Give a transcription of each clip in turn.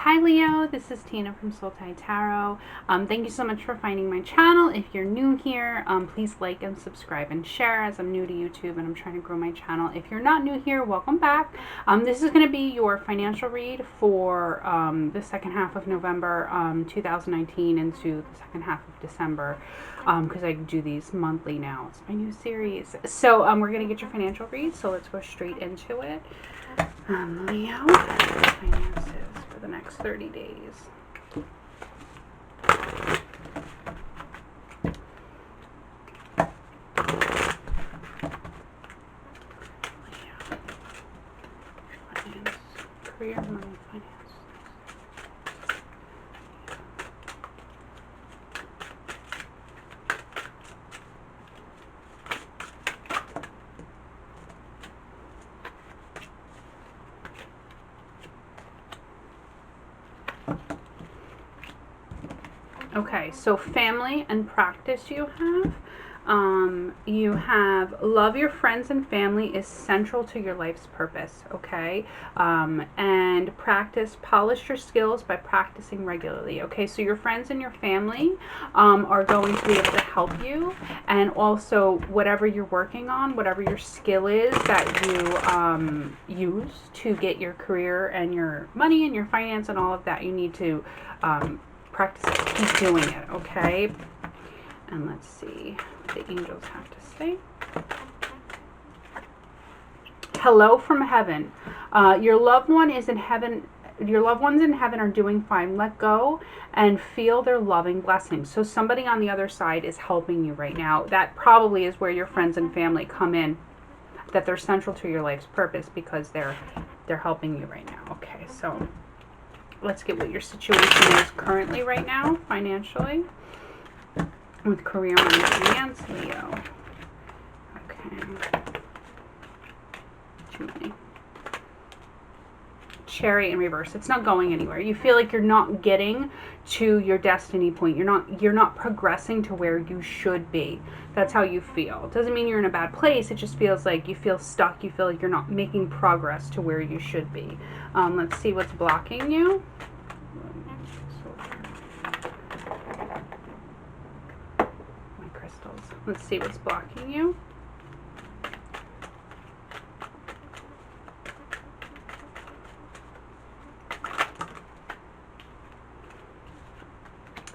Hi Leo, this is Tina from Soul Tie Tarot. Thank you so much for finding my channel. If you're new here, please like and subscribe and share, as I'm new to YouTube and I'm trying to grow my channel. If you're not new here, welcome back. This is going to be your financial read for the second half of November 2019 into the second half of December, because I do these monthly now. It's my new series. So we're going to get your financial read, so let's go straight into it. Leo, finances for the next 30 days. Leo, finance, career, money, finance. Okay, so family and practice you have. You have love your friends and family is central to your life's purpose, okay? And practice, polish your skills by practicing regularly, okay? So your friends and your family are going to be able to help you, and also whatever you're working on, whatever your skill is that you use to get your career and your money and your finance and all of that, you need to practice it, keep doing it, okay? And let's see what the angels have to say. Hello from heaven. Your loved one is in heaven. Your loved ones in heaven are doing fine. Let go and feel their loving blessings. So somebody on the other side is helping you right now. That probably is where your friends and family come in, that they're central to your life's purpose because they're helping you right now. Okay, so let's get what your situation is currently right now, financially, with career, money, finance, Leo. Okay. Julie. Cherry in reverse. It's not going anywhere. You feel like you're not getting to your destiny point. You're not progressing to where you should be. That's how you feel. It doesn't mean you're in a bad place. It just feels like you feel stuck. You feel like you're not making progress to where you should be. Let's see what's blocking you. My crystals. Let's see what's blocking you.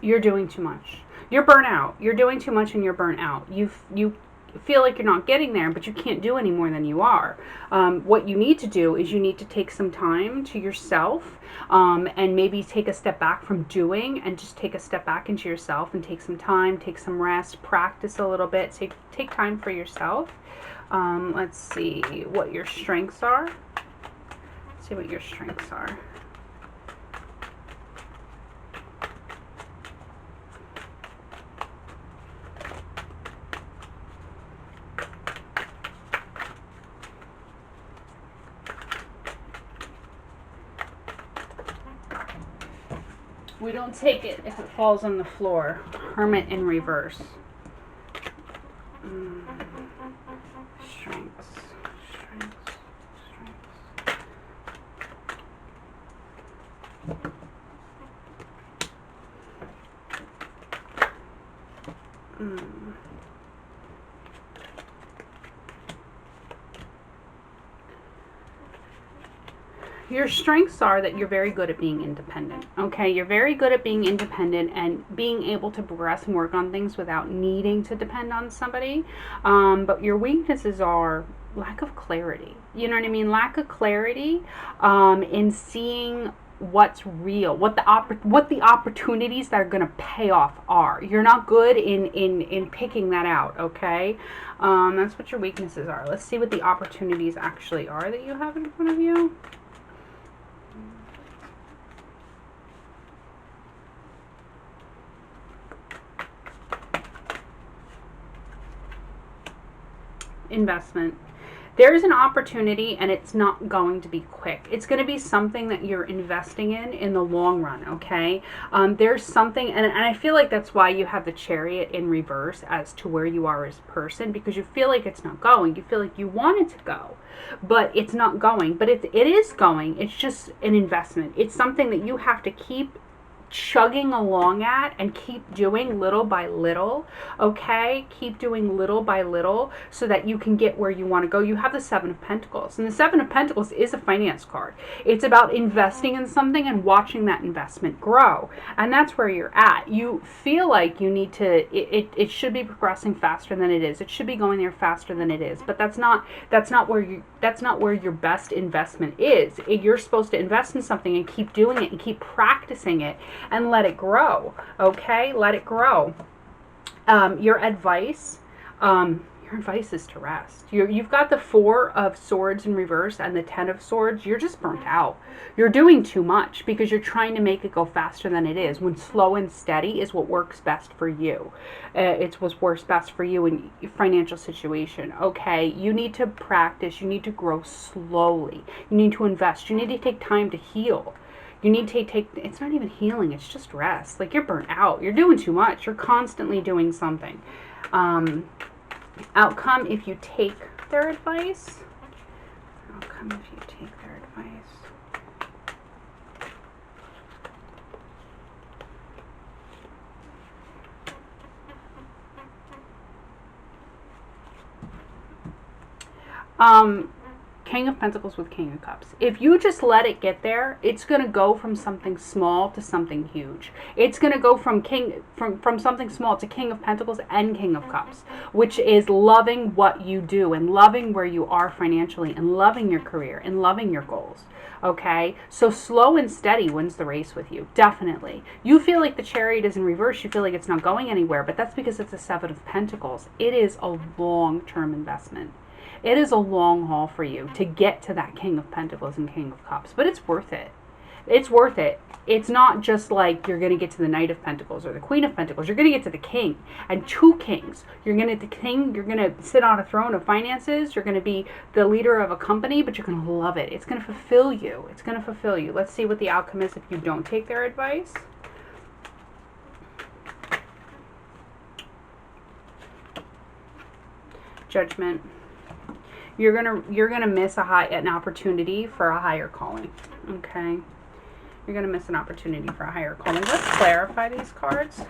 You're doing too much. You're burnt out. You're doing too much and you're burnt out. You feel like you're not getting there, but you can't do any more than you are. What you need to do is you need to take some time to yourself, and maybe take a step back from doing and just take a step back into yourself and take some time, take some rest, practice a little bit, take time for yourself. Let's see what your strengths are. Let's see what your strengths are. We don't take it if it falls on the floor. Hermit in reverse. Strengths. Your strengths are that you're very good at being independent, okay? You're very good at being independent and being able to progress and work on things without needing to depend on somebody. But your weaknesses are lack of clarity. You know what I mean? Lack of clarity in seeing what's real, what the opportunities that are going to pay off are. You're not good in picking that out, okay? That's what your weaknesses are. Let's see what the opportunities actually are that you have in front of you. Investment. There's an opportunity, and it's not going to be quick. It's going to be something that you're investing in the long run, okay? There's something, and I feel like that's why you have the Chariot in reverse as to where you are as a person, because you feel like it's not going. You feel like you want it to go, but it's not going. But it is going. It's just an investment. It's something that you have to keep chugging along at and keep doing little by little, okay? Keep doing little by little so that you can get where you want to go. You have the Seven of Pentacles, and the Seven of Pentacles is a finance card. It's about investing in something and watching that investment grow, and that's where you're at. You feel like you need to, it should be progressing faster than it is. It should be going there faster than it is, but that's not where your best investment is. You're supposed to invest in something and keep doing it and keep practicing it and let it grow, okay? Let it grow. Your advice is to rest. You've got the Four of Swords in reverse and the Ten of Swords. You're just burnt out. You're doing too much because you're trying to make it go faster than it is, when slow and steady is what works best for you. It's what works best for you in your financial situation, okay? You need to practice. You need to grow slowly. You need to invest. You need to take time to heal. You need to take, it's not even healing, it's just rest. Like, you're burnt out. You're doing too much. You're constantly doing something. Outcome if you take their advice. Outcome if you take their advice. King of Pentacles with King of Cups. If you just let it get there, it's going to go from something small to something huge. It's going to go from something small to King of Pentacles and King of Cups, which is loving what you do and loving where you are financially and loving your career and loving your goals. Okay, so slow and steady wins the race with you, definitely. You feel like the Chariot is in reverse, you feel like it's not going anywhere, but that's because it's a Seven of Pentacles. It is a long-term investment. It is a long haul for you to get to that King of Pentacles and King of Cups, but it's worth it. It's worth it. It's not just like you're going to get to the Knight of Pentacles or the Queen of Pentacles. You're going to get to the King and two kings. You're going to get the King. You're going to sit on a throne of finances. You're going to be the leader of a company, but you're going to love it. It's going to fulfill you. It's going to fulfill you. Let's see what the outcome is if you don't take their advice. Judgment. You're gonna miss an opportunity for a higher calling. Okay, you're gonna miss an opportunity for a higher calling. Let's clarify these cards.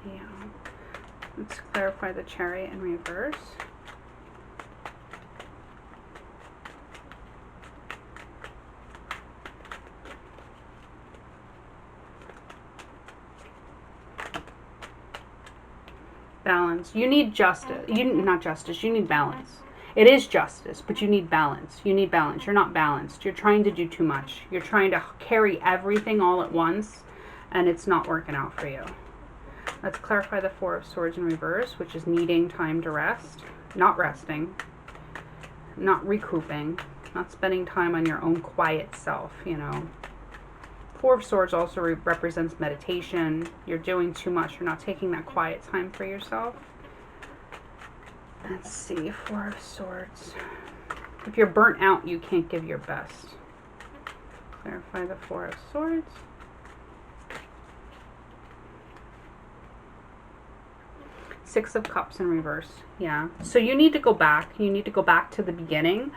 Yeah, let's clarify the Chariot in reverse. Balance. You need justice. Not justice. You need balance. It is justice, but you need balance. You need balance. You're not balanced. You're trying to do too much. You're trying to carry everything all at once, and it's not working out for you. Let's clarify the Four of Swords in reverse, which is needing time to rest, not resting, not recouping, not spending time on your own quiet self, you know. Four of Swords also represents meditation. You're doing too much. You're not taking that quiet time for yourself. Let's see. Four of Swords. If you're burnt out, you can't give your best. Clarify the Four of Swords. Six of Cups in reverse. Yeah. So you need to go back. You need to go back to the beginning.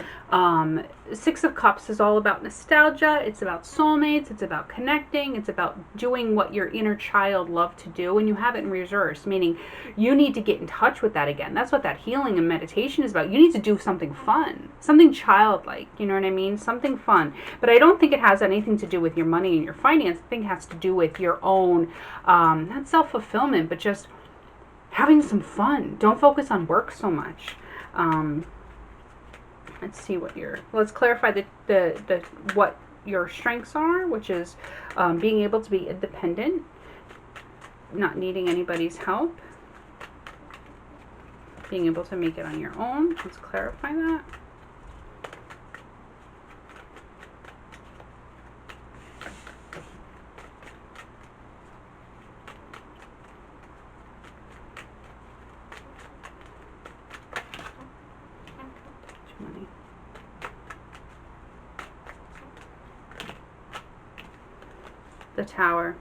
Six of Cups is all about nostalgia. It's about soulmates. It's about connecting. It's about doing what your inner child loved to do. And you have it in reverse, meaning you need to get in touch with that again. That's what that healing and meditation is about. You need to do something fun, something childlike. You know what I mean? Something fun. But I don't think it has anything to do with your money and your finance. I think it has to do with your own, not self-fulfillment, but just having some fun. Don't focus on work so much. Let's see what let's clarify the what your strengths are, which is being able to be independent, not needing anybody's help, being able to make it on your own. Let's clarify that. The Tower.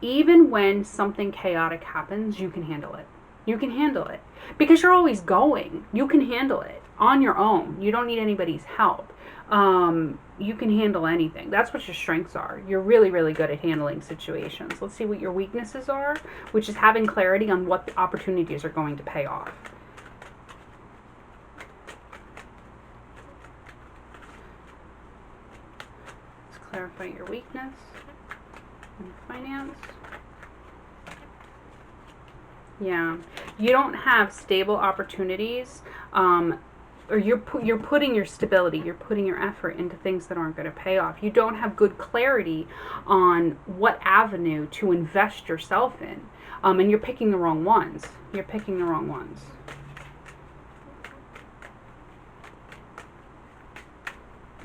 Even when something chaotic happens, you can handle it. You can handle it. Because you're always going. You can handle it on your own. You don't need anybody's help. You can handle anything. That's what your strengths are. You're really, really good at handling situations. Let's see what your weaknesses are, which is having clarity on what the opportunities are going to pay off. Let's clarify your weakness in finance. Yeah, you don't have stable opportunities, or you're putting your stability, you're putting your effort into things that aren't going to pay off. You don't have good clarity on what avenue to invest yourself in, and you're picking the wrong ones. You're picking the wrong ones.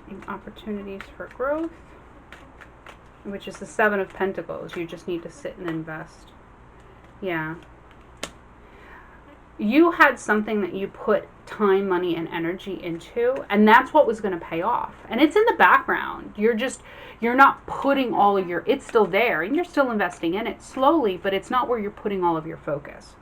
And opportunities for growth, which is the Seven of Pentacles. You just need to sit and invest. Yeah. You had something that you put time, money, and energy into, and that's what was going to pay off. And it's in the background. You're not putting all of your, it's still there, and you're still investing in it slowly, but it's not where you're putting all of your focus.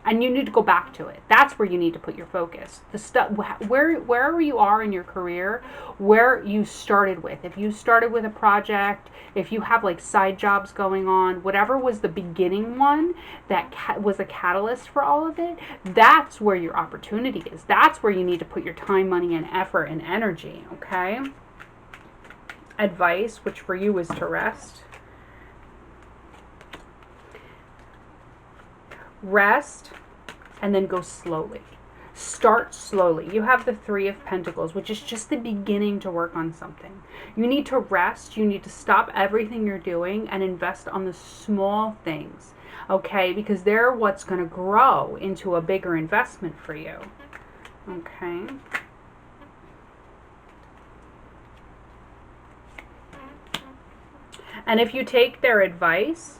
And you need to go back to it. That's where you need to put your focus. The stuff, wherever you are in your career, where you started with. If you started with a project, if you have like side jobs going on, whatever was the beginning one that was a catalyst for all of it, that's where your opportunity is. That's where you need to put your time, money, and effort and energy, okay? Advice, which for you is to rest. Rest, and then go slowly. Start slowly. You have the Three of Pentacles, which is just the beginning to work on something. You need to rest. You need to stop everything you're doing and invest on the small things, okay? Because they're what's going to grow into a bigger investment for you, okay? And if you take their advice,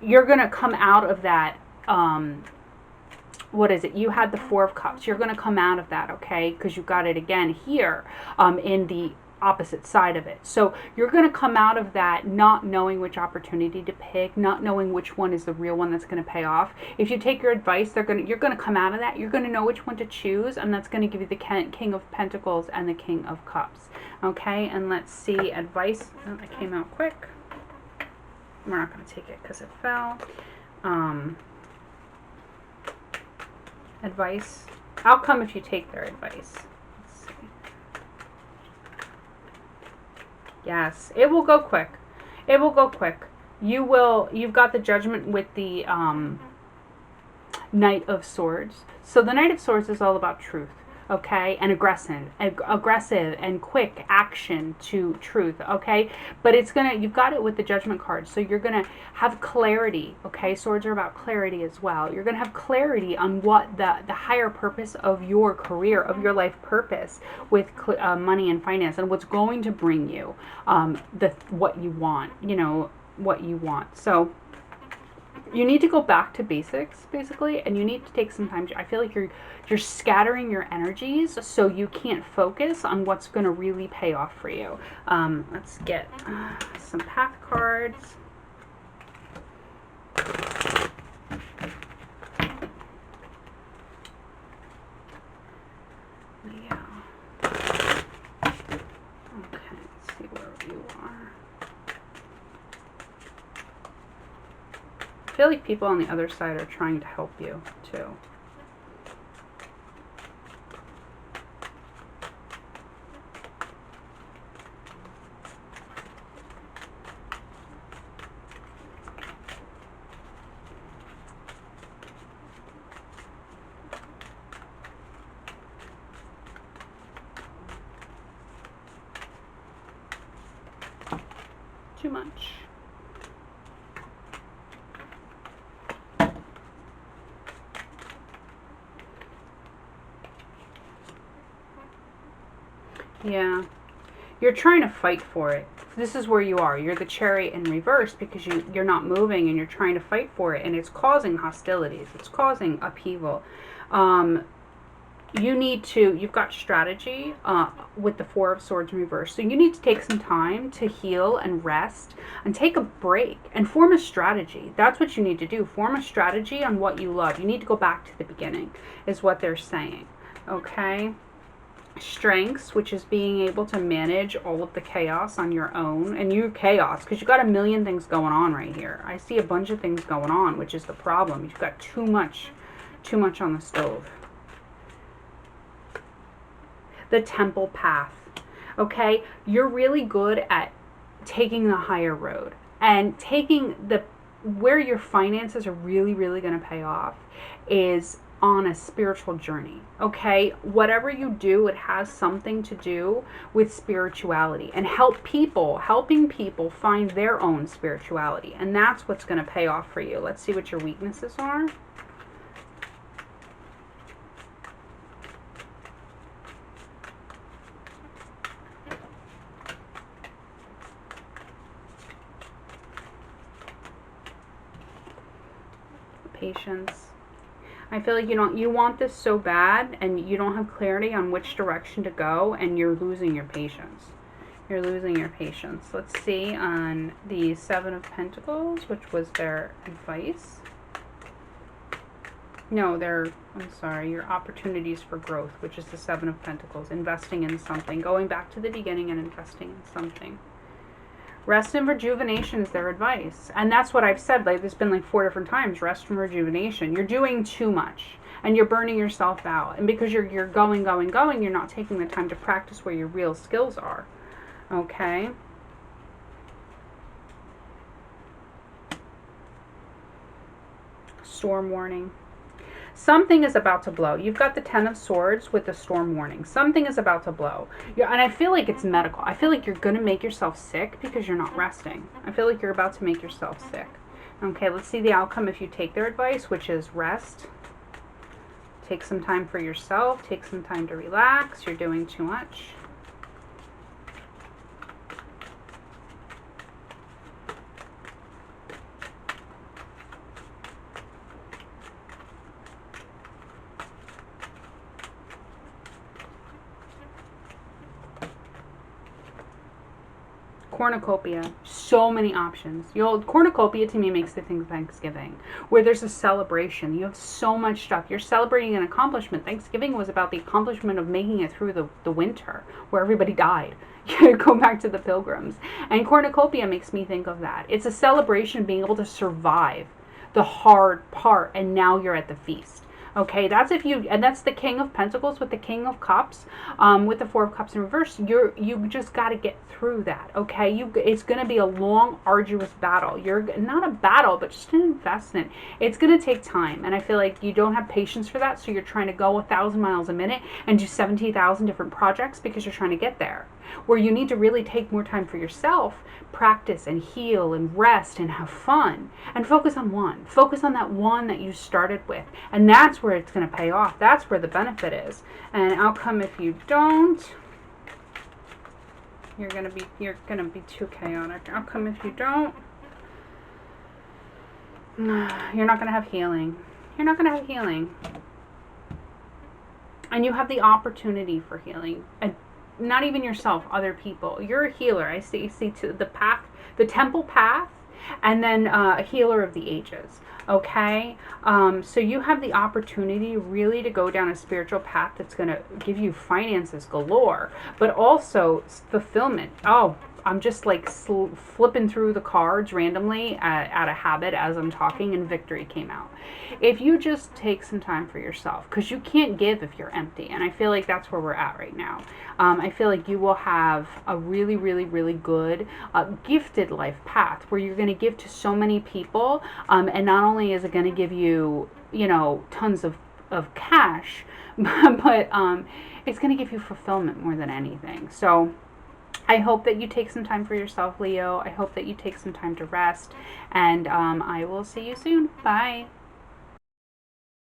you're going to come out of that, what is it? You had the Four of Cups. You're going to come out of that, okay? Because you got it again here in the opposite side of it. So you're going to come out of that not knowing which opportunity to pick, not knowing which one is the real one that's going to pay off. If you take your advice, you're going to come out of that. You're going to know which one to choose, and that's going to give you the King of Pentacles and the King of Cups, okay? And let's see, advice. Oh, that came out quick. We're not going to take it because it fell. Advice. Outcome if you take their advice. Let's see. Yes, it will go quick. It will go quick. You've got the Judgment with the Knight of Swords. So the Knight of Swords is all about truth. Okay, and aggressive and quick action to truth, okay? But you've got it with the Judgment card, so you're gonna have clarity, okay? Swords are about clarity as well. You're gonna have clarity on what the higher purpose of your career, of your life purpose with money and finance, and what's going to bring you what you want, what you want. So you need to go back to basics, basically, and you need to take some time. I feel like you're scattering your energies, so you can't focus on what's going to really pay off for you. Let's get some path cards. Yeah. Okay, let's see where you are. I feel like people on the other side are trying to help you too. Too much. Yeah, you're trying to fight for it. This is where you are. You're the Chariot in reverse because you're not moving and you're trying to fight for it, and it's causing hostilities. It's causing upheaval. you've got strategy with the Four of Swords in reverse. So you need to take some time to heal and rest and take a break and form a strategy. That's what you need to do. Form a strategy on what you love. You need to go back to the beginning, is what they're saying. Okay? Strengths, which is being able to manage all of the chaos on your own. And you're chaos because you've got a million things going on right here. I see a bunch of things going on, which is the problem. You've got too much on the stove. The temple path. Okay, you're really good at taking the higher road and taking the where your finances are really going to pay off is on a spiritual journey. Okay, whatever you do, it has something to do with spirituality and helping people find their own spirituality, and that's what's going to pay off for you. Let's see what your weaknesses are. Patience. I feel like you want this so bad and you don't have clarity on which direction to go, and you're losing your patience. You're losing your patience. Let's see on the Seven of Pentacles, which was their advice. No, I'm sorry, your opportunities for growth, which is the Seven of Pentacles. Investing in something. Going back to the beginning and investing in something. Rest and rejuvenation is their advice. And that's what I've said. Like, there's been like 4 different times. Rest and rejuvenation. You're doing too much. And you're burning yourself out. And because you're going, you're not taking the time to practice where your real skills are. Okay? Storm warning. Something is about to blow. You've got the Ten of Swords with the storm warning. Something is about to blow. And I feel like it's medical. I feel like you're going to make yourself sick because you're not resting. I feel like you're about to make yourself sick. Okay, let's see the outcome if you take their advice, which is rest. Take some time for yourself. Take some time to relax. You're doing too much. Cornucopia. So many options. Cornucopia to me makes me think Thanksgiving, where there's a celebration. You have so much stuff. You're celebrating an accomplishment. Thanksgiving was about the accomplishment of making it through the winter, where everybody died. You go back to the Pilgrims. And cornucopia makes me think of that. It's a celebration of being able to survive the hard part, and now you're at the feast. Okay, that's and that's the King of Pentacles with the King of Cups, with the Four of Cups in reverse. You just got to get through that. Okay, it's going to be a long, arduous battle. You're not a battle, but just an investment. It's going to take time, and I feel like you don't have patience for that. So you're trying to go 1,000 miles a minute and do 17,000 different projects because you're trying to get there. Where you need to really take more time for yourself, practice and heal and rest and have fun, and focus on one. Focus on that one that you started with, and that's where it's going to pay off. That's where the benefit is. And outcome if you don't, you're going to be too chaotic. Outcome if you don't, you're not going to have healing. You're not going to have healing. And you have the opportunity for healing. And not even yourself, other people. You're a healer. I see to the path, the temple path, and then a healer of the ages. Okay, so you have the opportunity really to go down a spiritual path that's going to give you finances galore, but also fulfillment. Oh, I'm just like flipping through the cards randomly out of habit as I'm talking, and victory came out. If you just take some time for yourself, because you can't give if you're empty, and I feel like that's where we're at right now. I feel like you will have a really, really, really good, gifted life path where you're going to give to so many people, and not only is it going to give you, tons of cash, but it's going to give you fulfillment more than anything. So I hope that you take some time for yourself, Leo. I hope that you take some time to rest, and I will see you soon. Bye.